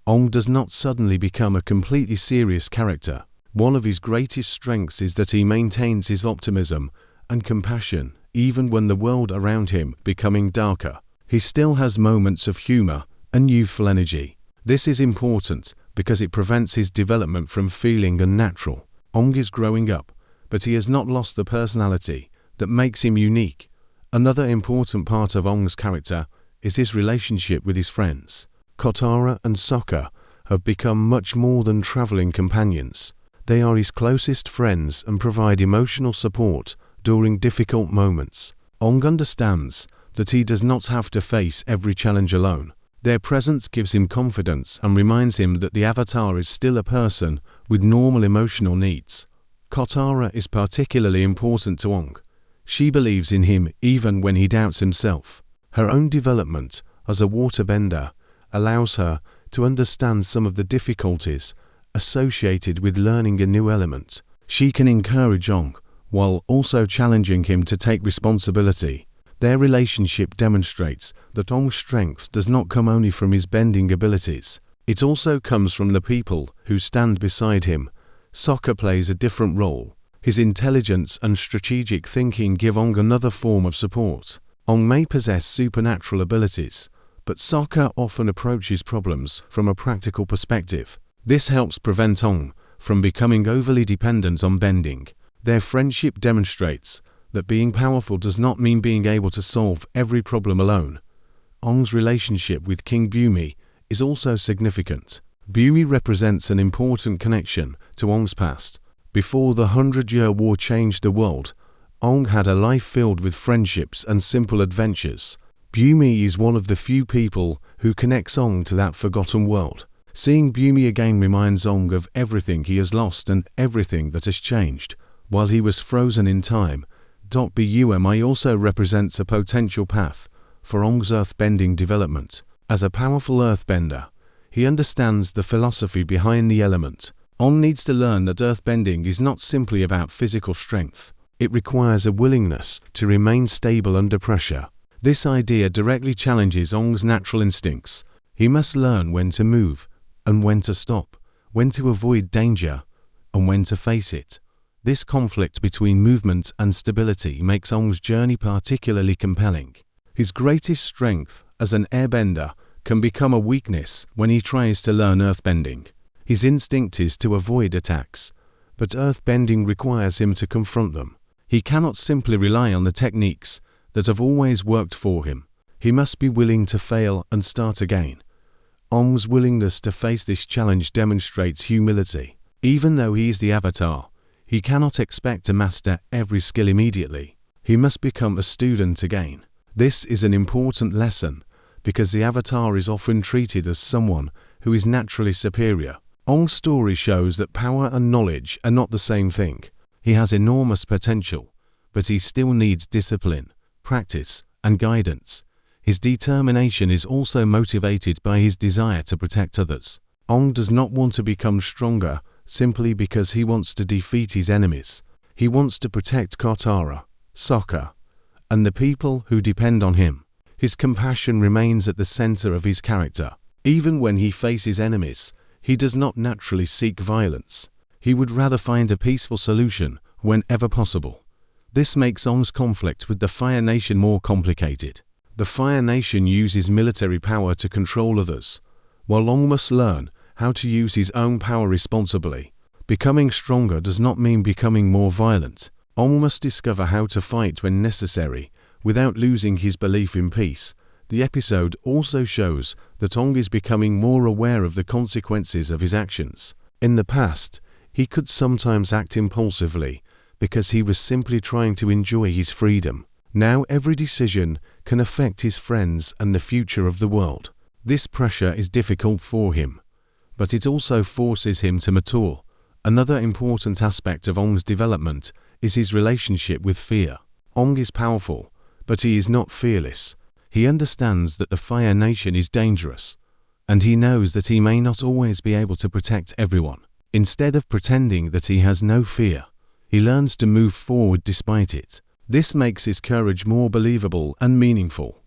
Aang does not suddenly become a completely serious character. One of his greatest strengths is that he maintains his optimism and compassion even when the world around him becoming darker. He still has moments of humor and youthful energy. This is important because it prevents his development from feeling unnatural. Aang is growing up, but he has not lost the personality that makes him unique. Another important part of Aang's character is his relationship with his friends. Katara and Sokka have become much more than traveling companions. They are his closest friends and provide emotional support during difficult moments. Aang understands that he does not have to face every challenge alone. Their presence gives him confidence and reminds him that the Avatar is still a person with normal emotional needs. Katara is particularly important to Aang. She believes in him even when he doubts himself. Her own development as a waterbender, allows her to understand some of the difficulties associated with learning a new element. She can encourage Aang, while also challenging him to take responsibility. Their relationship demonstrates that Aang's strength does not come only from his bending abilities. It also comes from the people who stand beside him. Sokka plays a different role. His intelligence and strategic thinking give Aang another form of support. Aang may possess supernatural abilities, but Sokka often approaches problems from a practical perspective. This helps prevent Aang from becoming overly dependent on bending. Their friendship demonstrates that being powerful does not mean being able to solve every problem alone. Aang's relationship with King Bumi is also significant. Bumi represents an important connection to Aang's past. Before the 100-Year War changed the world, Aang had a life filled with friendships and simple adventures. Bumi is one of the few people who connects Aang to that forgotten world. Seeing Bumi again reminds Aang of everything he has lost and everything that has changed. While he was frozen in time, Bumi also represents a potential path for Aang's earthbending development. As a powerful earthbender, he understands the philosophy behind the element. Aang needs to learn that earthbending is not simply about physical strength. It requires a willingness to remain stable under pressure. This idea directly challenges Aang's natural instincts. He must learn when to move and when to stop, when to avoid danger and when to face it. This conflict between movement and stability makes Aang's journey particularly compelling. His greatest strength as an airbender can become a weakness when he tries to learn earthbending. His instinct is to avoid attacks, but earthbending requires him to confront them. He cannot simply rely on the techniques that have always worked for him. He must be willing to fail and start again. Aang's willingness to face this challenge demonstrates humility. Even though he is the Avatar, he cannot expect to master every skill immediately. He must become a student again. This is an important lesson because the Avatar is often treated as someone who is naturally superior. Aang's story shows that power and knowledge are not the same thing. He has enormous potential, but he still needs discipline, practice, and guidance. His determination is also motivated by his desire to protect others. Aang does not want to become stronger simply because he wants to defeat his enemies. He wants to protect Katara, Sokka, and the people who depend on him. His compassion remains at the center of his character. Even when he faces enemies, he does not naturally seek violence. He would rather find a peaceful solution whenever possible. This makes Aang's conflict with the Fire Nation more complicated. The Fire Nation uses military power to control others, while Aang must learn how to use his own power responsibly. Becoming stronger does not mean becoming more violent. Aang must discover how to fight when necessary, without losing his belief in peace. The episode also shows that Aang is becoming more aware of the consequences of his actions. In the past, he could sometimes act impulsively because he was simply trying to enjoy his freedom. Now every decision can affect his friends and the future of the world. This pressure is difficult for him, but it also forces him to mature. Another important aspect of Aang's development is his relationship with fear. Aang is powerful, but he is not fearless. He understands that the Fire Nation is dangerous, and he knows that he may not always be able to protect everyone. Instead of pretending that he has no fear, he learns to move forward despite it. This makes his courage more believable and meaningful.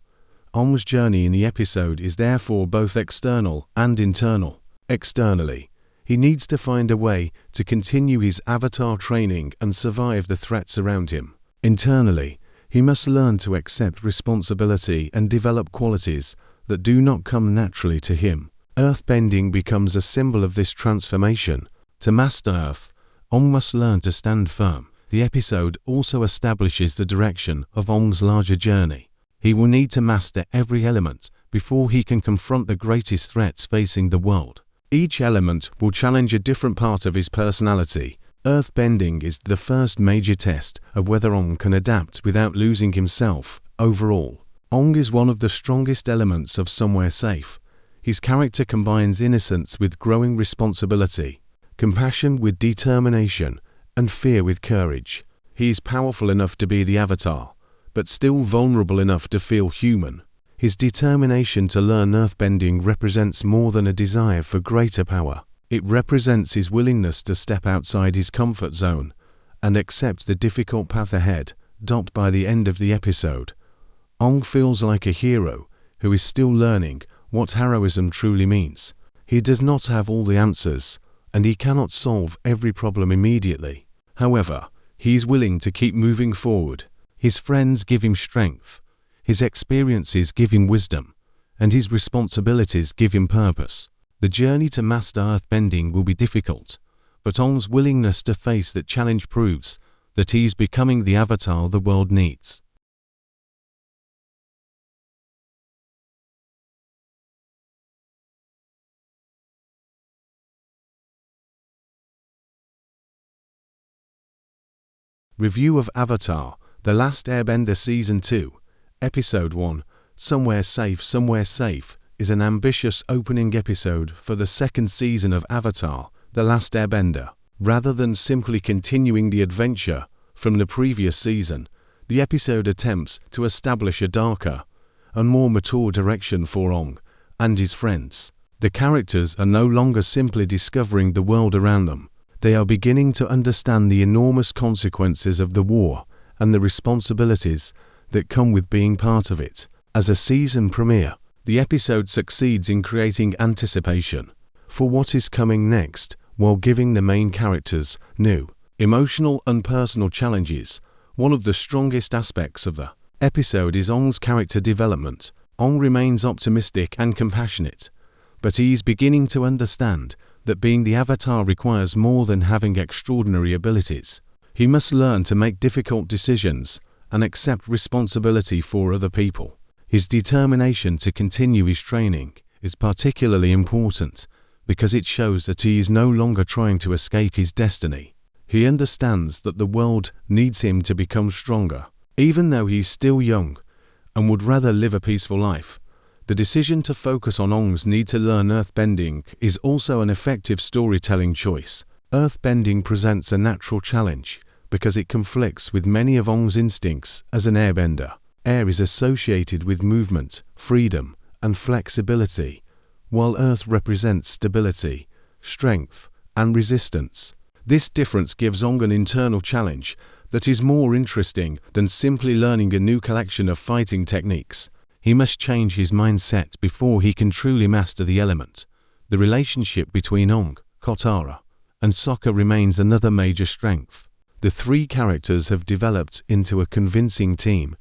Aang's journey in the episode is therefore both external and internal. Externally, he needs to find a way to continue his avatar training and survive the threats around him. Internally, he must learn to accept responsibility and develop qualities that do not come naturally to him. Earthbending becomes a symbol of this transformation. To master Earth, Aang must learn to stand firm. The episode also establishes the direction of Aang's larger journey. He will need to master every element before he can confront the greatest threats facing the world. Each element will challenge a different part of his personality. Earthbending is the first major test of whether Aang can adapt without losing himself. Overall, Aang is one of the strongest elements of Somewhere Safe. His character combines innocence with growing responsibility, compassion with determination, and fear with courage. He is powerful enough to be the Avatar, but still vulnerable enough to feel human. His determination to learn earthbending represents more than a desire for greater power. It represents his willingness to step outside his comfort zone and accept the difficult path ahead. By the end of the episode, Aang feels like a hero who is still learning what heroism truly means. He does not have all the answers, and he cannot solve every problem immediately. However, he is willing to keep moving forward. His friends give him strength, his experiences give him wisdom, and his responsibilities give him purpose. The journey to master earthbending will be difficult, but Aang's willingness to face that challenge proves that he is becoming the avatar the world needs. Review of Avatar: The Last Airbender Season 2, Episode 1, Somewhere Safe, is an ambitious opening episode for the second season of Avatar: The Last Airbender. Rather than simply continuing the adventure from the previous season, the episode attempts to establish a darker and more mature direction for Aang and his friends. The characters are no longer simply discovering the world around them. They are beginning to understand the enormous consequences of the war and the responsibilities that come with being part of it. As a season premiere, the episode succeeds in creating anticipation for what is coming next, while giving the main characters new, emotional and personal challenges. One of the strongest aspects of the episode is Aang's character development. Aang remains optimistic and compassionate, but he is beginning to understand that being the Avatar requires more than having extraordinary abilities. He must learn to make difficult decisions and accept responsibility for other people. His determination to continue his training is particularly important because it shows that he is no longer trying to escape his destiny. He understands that the world needs him to become stronger. Even though he is still young and would rather live a peaceful life, the decision to focus on Aang's need to learn earthbending is also an effective storytelling choice. Earthbending presents a natural challenge because it conflicts with many of Aang's instincts as an airbender. Air is associated with movement, freedom, and flexibility, while Earth represents stability, strength, and resistance. This difference gives Aang an internal challenge that is more interesting than simply learning a new collection of fighting techniques. He must change his mindset before he can truly master the element. The relationship between Aang, Katara, and Sokka remains another major strength. The three characters have developed into a convincing team,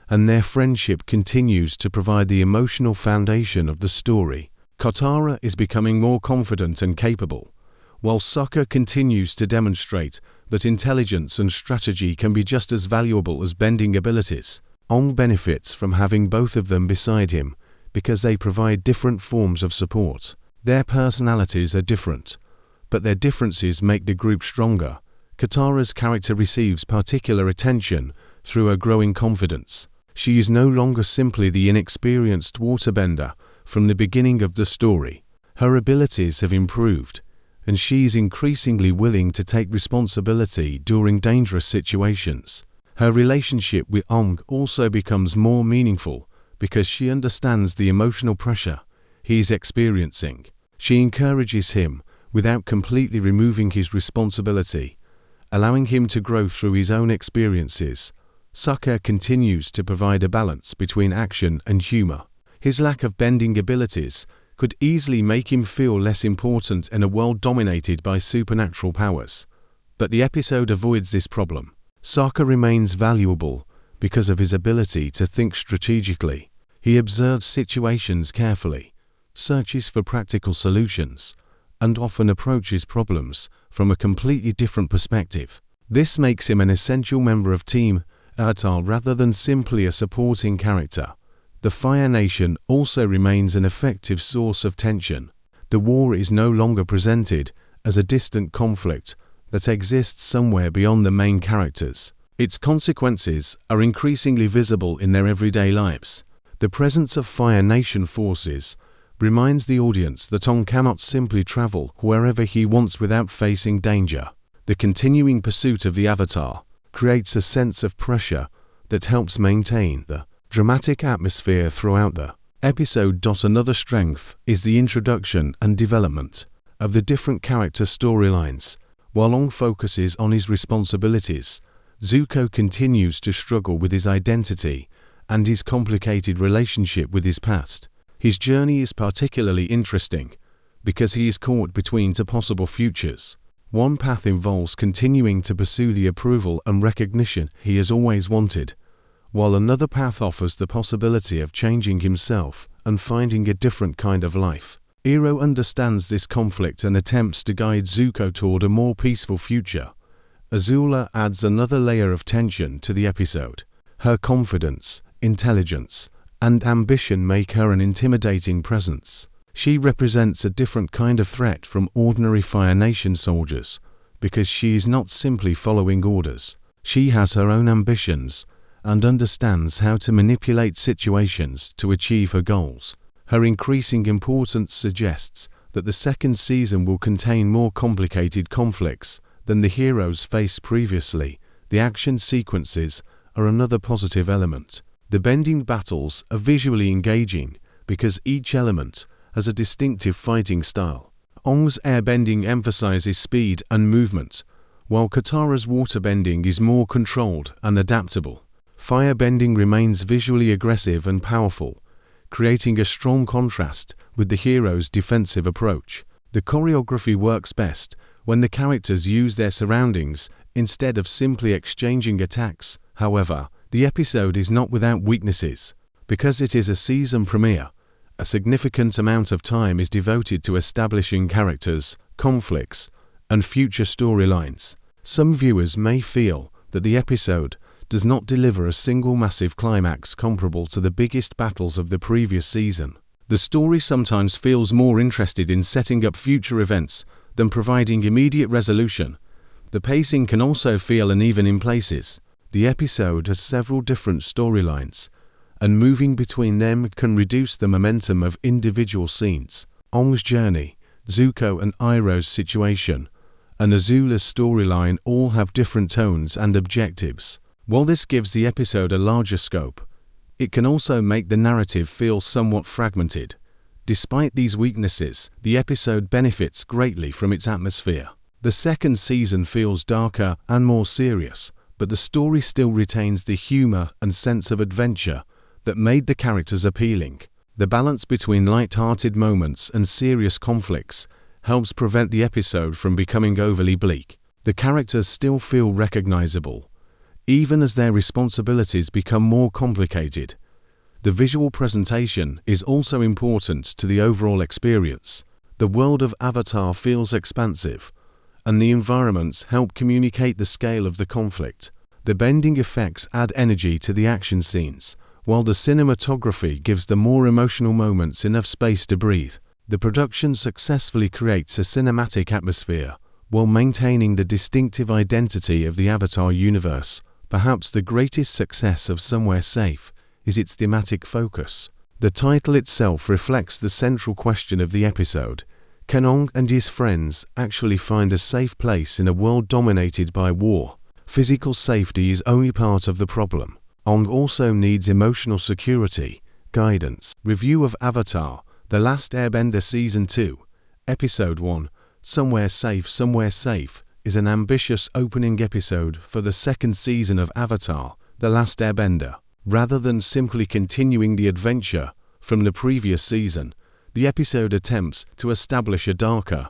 and their friendship continues to provide the emotional foundation of the story. Katara is becoming more confident and capable, while Sokka continues to demonstrate that intelligence and strategy can be just as valuable as bending abilities. Aang benefits from having both of them beside him because they provide different forms of support. Their personalities are different, but their differences make the group stronger. Katara's character receives particular attention through her growing confidence. She is no longer simply the inexperienced waterbender from the beginning of the story. Her abilities have improved, and she is increasingly willing to take responsibility during dangerous situations. Her relationship with Aang also becomes more meaningful because she understands the emotional pressure he is experiencing. She encourages him without completely removing his responsibility, allowing him to grow through his own experiences. Sokka continues to provide a balance between action and humor. His lack of bending abilities could easily make him feel less important in a world dominated by supernatural powers, but the episode avoids this problem. Sokka remains valuable because of his ability to think strategically. He observes situations carefully, searches for practical solutions, and often approaches problems from a completely different perspective. This makes him an essential member of Team Avatar rather than simply a supporting character. The Fire Nation also remains an effective source of tension. The war is no longer presented as a distant conflict that exists somewhere beyond the main characters. Its consequences are increasingly visible in their everyday lives. The presence of Fire Nation forces reminds the audience that Aang cannot simply travel wherever he wants without facing danger. The continuing pursuit of the Avatar creates a sense of pressure that helps maintain the dramatic atmosphere throughout the episode. Another strength is the introduction and development of the different character storylines. While Aang focuses on his responsibilities, Zuko continues to struggle with his identity and his complicated relationship with his past. His journey is particularly interesting because he is caught between two possible futures. One path involves continuing to pursue the approval and recognition he has always wanted, while another path offers the possibility of changing himself and finding a different kind of life. Iroh understands this conflict and attempts to guide Zuko toward a more peaceful future. Azula adds another layer of tension to the episode. Her confidence, intelligence, and ambition make her an intimidating presence. She represents a different kind of threat from ordinary Fire Nation soldiers, because she is not simply following orders. She has her own ambitions and understands how to manipulate situations to achieve her goals. Her increasing importance suggests that the second season will contain more complicated conflicts than the heroes faced previously. The action sequences are another positive element. The bending battles are visually engaging because each element has a distinctive fighting style. Aang's airbending emphasizes speed and movement, while Katara's waterbending is more controlled and adaptable. Firebending remains visually aggressive and powerful, creating a strong contrast with the hero's defensive approach. The choreography works best when the characters use their surroundings instead of simply exchanging attacks. However, the episode is not without weaknesses. Because it is a season premiere, a significant amount of time is devoted to establishing characters, conflicts, and future storylines. Some viewers may feel that the episode does not deliver a single massive climax comparable to the biggest battles of the previous season. The story sometimes feels more interested in setting up future events than providing immediate resolution. The pacing can also feel uneven in places. The episode has several different storylines, and moving between them can reduce the momentum of individual scenes. Aang's journey, Zuko and Iroh's situation, and Azula's storyline all have different tones and objectives. While this gives the episode a larger scope, it can also make the narrative feel somewhat fragmented. Despite these weaknesses, the episode benefits greatly from its atmosphere. The second season feels darker and more serious, but the story still retains the humor and sense of adventure that made the characters appealing. The balance between light-hearted moments and serious conflicts helps prevent the episode from becoming overly bleak. The characters still feel recognizable, even as their responsibilities become more complicated. The visual presentation is also important to the overall experience. The world of Avatar feels expansive, and the environments help communicate the scale of the conflict. The bending effects add energy to the action scenes, while the cinematography gives the more emotional moments enough space to breathe. The production successfully creates a cinematic atmosphere while maintaining the distinctive identity of the Avatar universe. Perhaps the greatest success of Somewhere Safe is its thematic focus. The title itself reflects the central question of the episode. Can Aang and his friends actually find a safe place in a world dominated by war? Physical safety is only part of the problem. Aang also needs emotional security, guidance. Review of Avatar: The Last Airbender Season 2, Episode 1, Somewhere Safe is an ambitious opening episode for the second season of Avatar: The Last Airbender. Rather than simply continuing the adventure from the previous season, the episode attempts to establish a darker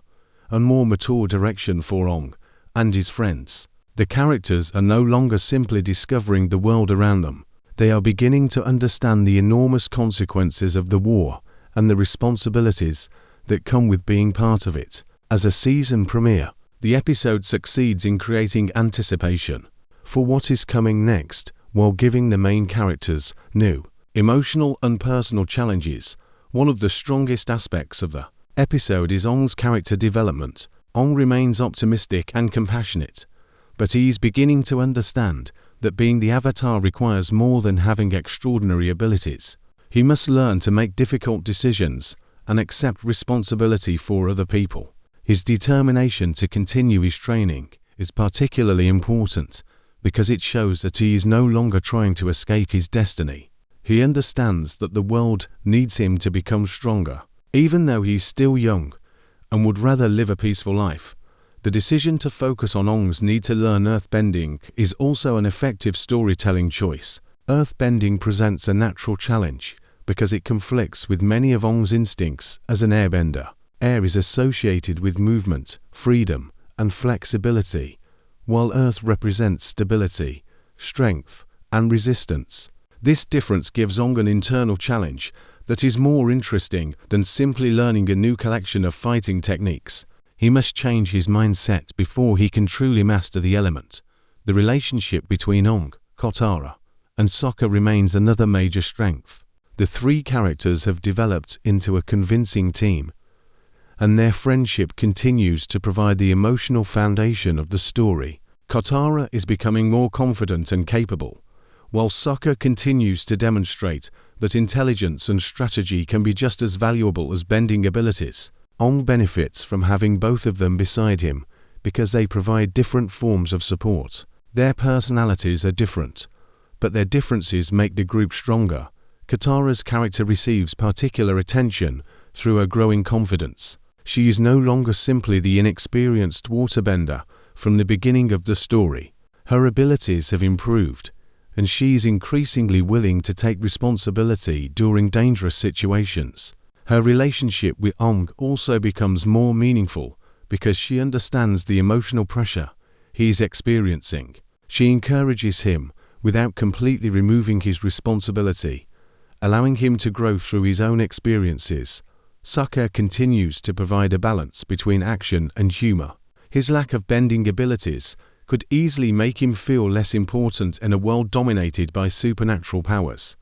and more mature direction for Aang and his friends. The characters are no longer simply discovering the world around them. They are beginning to understand the enormous consequences of the war and the responsibilities that come with being part of it. As a season premiere, the episode succeeds in creating anticipation for what is coming next, while giving the main characters new, emotional and personal challenges. One of the strongest aspects of the episode is Aang's character development. Aang remains optimistic and compassionate, but he is beginning to understand that being the Avatar requires more than having extraordinary abilities. He must learn to make difficult decisions and accept responsibility for other people. His determination to continue his training is particularly important because it shows that he is no longer trying to escape his destiny. He understands that the world needs him to become stronger. Even though he's still young and would rather live a peaceful life, the decision to focus on Aang's need to learn earthbending is also an effective storytelling choice. Earthbending presents a natural challenge because it conflicts with many of Aang's instincts as an airbender. Air is associated with movement, freedom, and flexibility, while Earth represents stability, strength, and resistance. This difference gives Aang an internal challenge that is more interesting than simply learning a new collection of fighting techniques. He must change his mindset before he can truly master the element. The relationship between Aang, Katara, and Sokka remains another major strength. The three characters have developed into a convincing team, and their friendship continues to provide the emotional foundation of the story. Katara is becoming more confident and capable, while Sokka continues to demonstrate that intelligence and strategy can be just as valuable as bending abilities. Aang benefits from having both of them beside him because they provide different forms of support. Their personalities are different, but their differences make the group stronger. Katara's character receives particular attention through her growing confidence. She is no longer simply the inexperienced waterbender from the beginning of the story. Her abilities have improved, and she is increasingly willing to take responsibility during dangerous situations. Her relationship with Aang also becomes more meaningful because she understands the emotional pressure he is experiencing. She encourages him without completely removing his responsibility, allowing him to grow through his own experiences. Sokka continues to provide a balance between action and humor. His lack of bending abilities could easily make him feel less important in a world dominated by supernatural powers.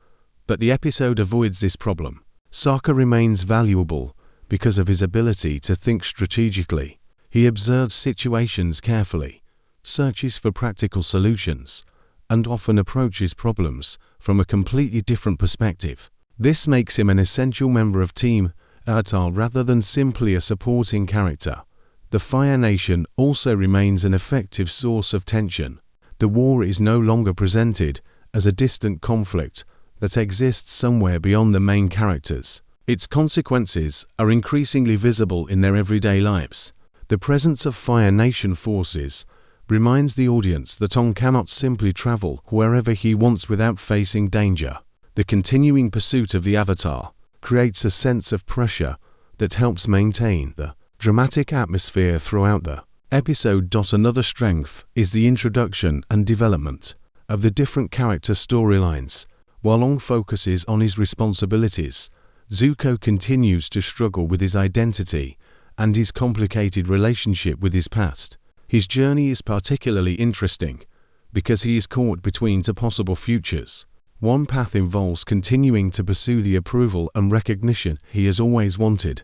But the episode avoids this problem. Sokka remains valuable because of his ability to think strategically. He observes situations carefully, searches for practical solutions, and often approaches problems from a completely different perspective. This makes him an essential member of Team Avatar rather than simply a supporting character. The Fire Nation also remains an effective source of tension. The war is no longer presented as a distant conflict that exists somewhere beyond the main characters. Its consequences are increasingly visible in their everyday lives. The presence of Fire Nation forces reminds the audience that Aang cannot simply travel wherever he wants without facing danger. The continuing pursuit of the Avatar creates a sense of pressure that helps maintain the dramatic atmosphere throughout the episode. Another strength is the introduction and development of the different character storylines. While Aang focuses on his responsibilities, Zuko continues to struggle with his identity and his complicated relationship with his past. His journey is particularly interesting because he is caught between two possible futures. One path involves continuing to pursue the approval and recognition he has always wanted,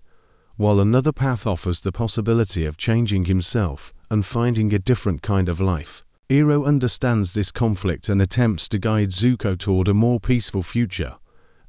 while another path offers the possibility of changing himself and finding a different kind of life. Iroh understands this conflict and attempts to guide Zuko toward a more peaceful future.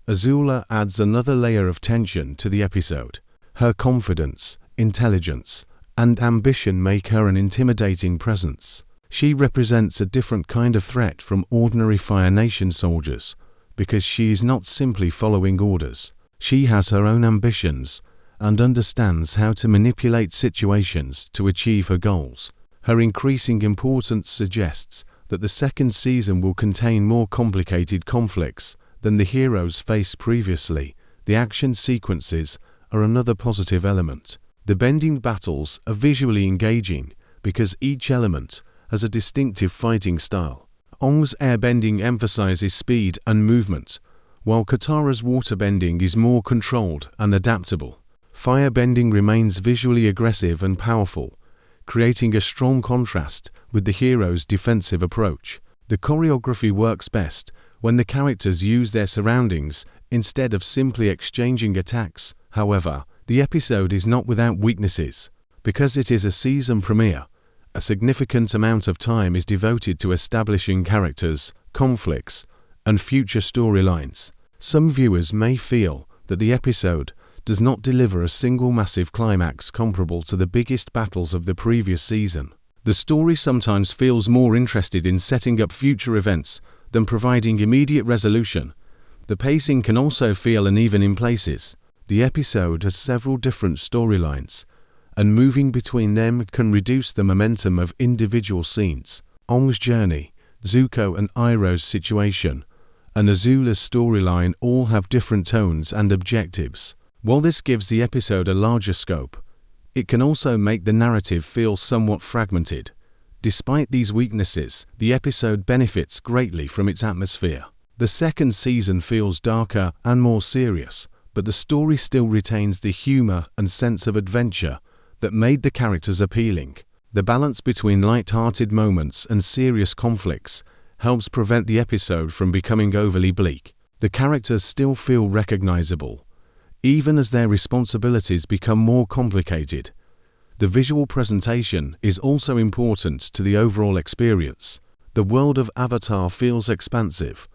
Azula adds another layer of tension to the episode. Her confidence, intelligence, and ambition make her an intimidating presence. She represents a different kind of threat from ordinary Fire Nation soldiers because she is not simply following orders. She has her own ambitions and understands how to manipulate situations to achieve her goals. Her increasing importance suggests that the second season will contain more complicated conflicts than the heroes faced previously. The action sequences are another positive element. The bending battles are visually engaging because each element has a distinctive fighting style. Aang's airbending emphasizes speed and movement, while Katara's waterbending is more controlled and adaptable. Firebending remains visually aggressive and powerful, creating a strong contrast with the hero's defensive approach. The choreography works best when the characters use their surroundings instead of simply exchanging attacks. However, the episode is not without weaknesses. Because it is a season premiere, a significant amount of time is devoted to establishing characters, conflicts, and future storylines. Some viewers may feel that the episode does not deliver a single massive climax comparable to the biggest battles of the previous season. The story sometimes feels more interested in setting up future events than providing immediate resolution. The pacing can also feel uneven in places. The episode has several different storylines, and moving between them can reduce the momentum of individual scenes. Aang's journey, Zuko and Iroh's situation, and Azula's storyline all have different tones and objectives. While this gives the episode a larger scope, it can also make the narrative feel somewhat fragmented. Despite these weaknesses, the episode benefits greatly from its atmosphere. The second season feels darker and more serious, but the story still retains the humor and sense of adventure that made the characters appealing. The balance between light-hearted moments and serious conflicts helps prevent the episode from becoming overly bleak. The characters still feel recognizable, even as their responsibilities become more complicated. The visual presentation is also important to the overall experience. The world of Avatar feels expansive,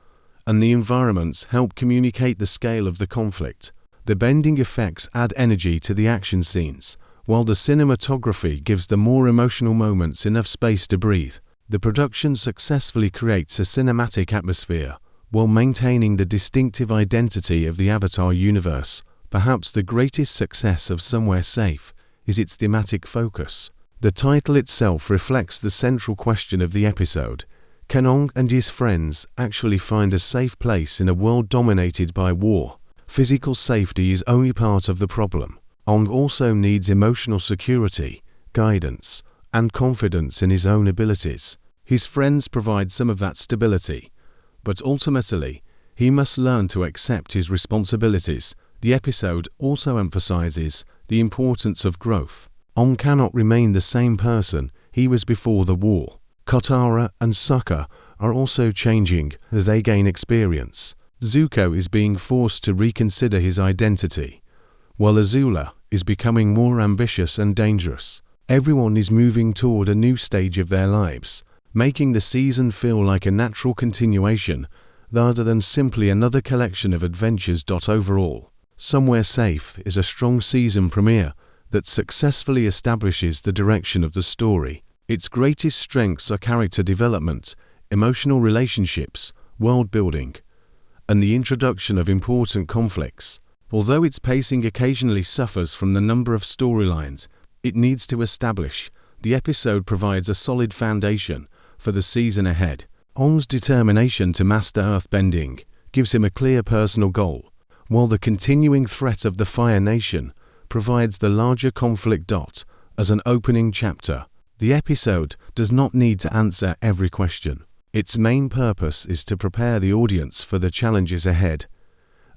and the environments help communicate the scale of the conflict. The bending effects add energy to the action scenes, while the cinematography gives the more emotional moments enough space to breathe. The production successfully creates a cinematic atmosphere, while maintaining the distinctive identity of the Avatar universe. Perhaps the greatest success of Somewhere Safe is its thematic focus. The title itself reflects the central question of the episode. Can Aang and his friends actually find a safe place in a world dominated by war? Physical safety is only part of the problem. Aang also needs emotional security, guidance, and confidence in his own abilities. His friends provide some of that stability, but ultimately, he must learn to accept his responsibilities. The episode also emphasizes the importance of growth. Aang cannot remain the same person he was before the war. Katara and Sokka are also changing as they gain experience. Zuko is being forced to reconsider his identity, while Azula is becoming more ambitious and dangerous. Everyone is moving toward a new stage of their lives, making the season feel like a natural continuation rather than simply another collection of adventures. Overall, Somewhere Safe is a strong season premiere that successfully establishes the direction of the story. Its greatest strengths are character development, emotional relationships, world building, and the introduction of important conflicts. Although its pacing occasionally suffers from the number of storylines it needs to establish, the episode provides a solid foundation for the season ahead. Aang's determination to master earthbending gives him a clear personal goal, while the continuing threat of the Fire Nation provides the larger conflict. As an opening chapter, the episode does not need to answer every question. Its main purpose is to prepare the audience for the challenges ahead,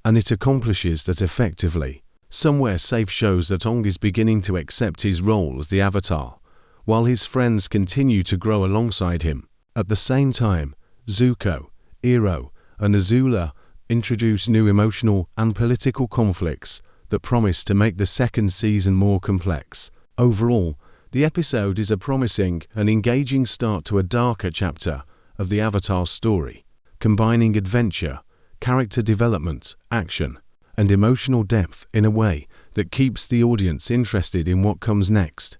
and it accomplishes that effectively. Somewhere Safe shows that Aang is beginning to accept his role as the Avatar, while his friends continue to grow alongside him. At the same time, Zuko, Iroh, and Azula introduce new emotional and political conflicts that promise to make the second season more complex. Overall, the episode is a promising and engaging start to a darker chapter of the Avatar story, combining adventure, character development, action, and emotional depth in a way that keeps the audience interested in what comes next.